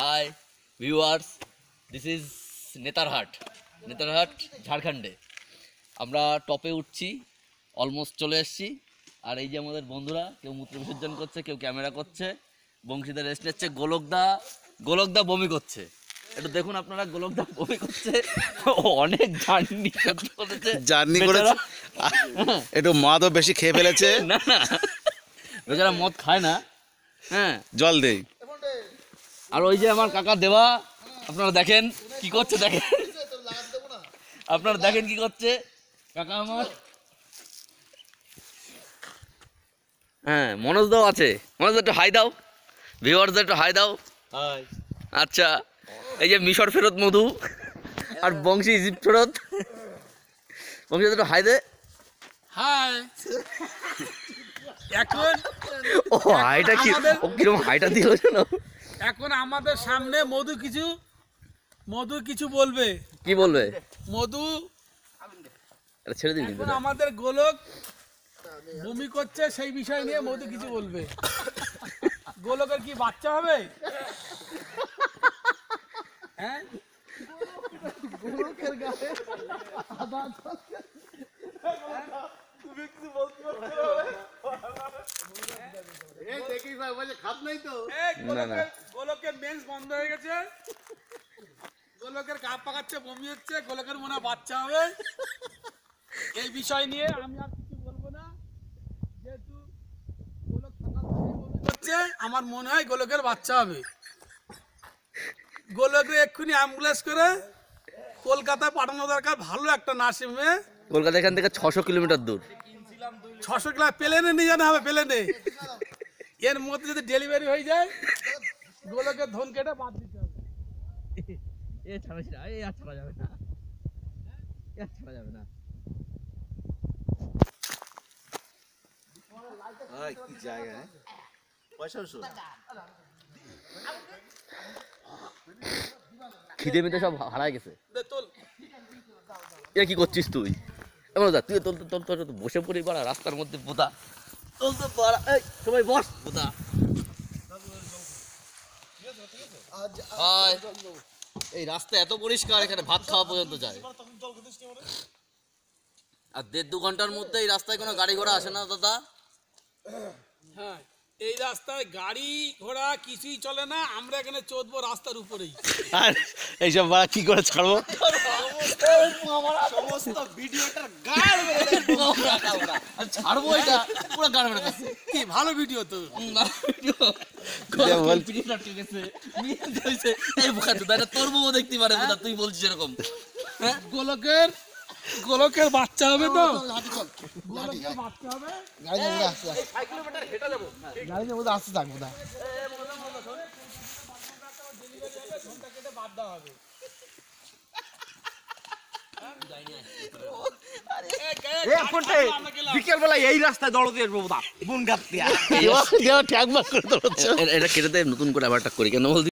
Hi viewers, this is Netarhat ঝাড়খণ্ডে। আমরা টপে উঠছি, অলমোস্ট চলে এসেছি। আর এই যে আমাদের বন্ধুরা, কেউ মূত্র বিসর্জন করছে, কেউ ক্যামেরা করছে, বংশীদের রেস্ট নিচ্ছে। গোলকদা বমি করছে, একটু দেখুন আপনারা। গোলকদা বমি করছে, অনেক জার্নি করেছে, একটু মদও বেশি খেয়ে ফেলেছে। না না, বেচারা মদ খায় না। হ্যাঁ, জল দেই। আর ওই যে আমার কাকা দেওয়া, আপনারা দেখেন কি করছে, আপনারা দেখেন কি করছে কাকা আমার। হ্যাঁ, মনোজ দাও আছে। মনোজ একটু হাই দাও, ভিউয়ার্সদের একটু হাই দাও। আচ্ছা, এই যে মিশর ফেরত মধু আর বংশী ইজিপ্ট ফেরত। বংশী একটু হাই দে। হাই। এখন ও হাইটা কি, ও কিরকম হাইটা দিয়ে হচ্ছে না। এখন আমাদের সামনে মধু কিছু বলবে। কি বলবে? মধু ছেড়ে দিন। এখন আমাদের গোলক বমি করছে, সেই বিষয় নিয়ে মধু কিছু বলবে। গোলকের কি বাচ্চা হবে? হ্যাঁ, গোলকের গায়ে গোলকের মেন্স বন্ধ হয়ে গেছে, গোলকের গা পাকাচ্ছে, বমি হচ্ছে, গোলকের মনে হয় বাচ্চা হবে। এই বিষয় নিয়ে আমি আর কিছু বলবো না, যেহেতু গোলক সকাল থেকে বমি করছে, আমার মনে হয় গোলকের বাচ্চা হবে। গোলকের এক্ষুনি অ্যাম্বুলেন্স করে কলকাতায় পাঠানো দরকার, ভালো একটা নার্সিংহোমে। কলকাতা এখান থেকে 600 কিলোমিটার দূর। 600 কিলো প্লেনে নিয়ে জানা হবে, প্লেনে। এর মধ্যে যদি ডেলিভারি হয়ে যায়, গোলকের ধন কেটে বাদ দিতে হবে। ছাড়া যাবে না। কি জায়গা, পয়সা খিদে মিদে সব হারায় গেছে। তোল। এ কি করছিস তুই? এমন দা, তুই তোর বসে পড়ি বাড়া রাস্তার মধ্যে বোদা। চলতে পারা, এই সবাই বস বোদা। এই রাস্তা এত পরিষ্কার, এখানে ভাত খাওয়া পর্যন্ত যায়। আর 1.5-2 ঘন্টার মধ্যে এই রাস্তায় কোনো গাড়ি ঘোড়া আসে না দাদা। হ্যাঁ, এই রাস্তায় গাড়ি ঘোড়া কিছুই চলে না, আমরা এখানে চলবো রাস্তার উপরেই। আর এইসব বাড়া কি করে ছাড়বো? সমস্ত ভিডিওটার গাড় মেরে ছাড়বো, এটা পুরো গাড় মেরে দিচ্ছে। কি ভালো ভিডিও তো। তোর বউ দেখতে পারে, তুই বলছিস এরকম। গোলকের বাচ্চা হবে তো, গোলকের বাচ্চা হবে। আসতে থাকবো না। বিকেল বেলায় এই রাস্তায় দৌড়তে আসবো বোন গাছ এটা কেটে নতুন করে আবার একটা করি কেন বলছি।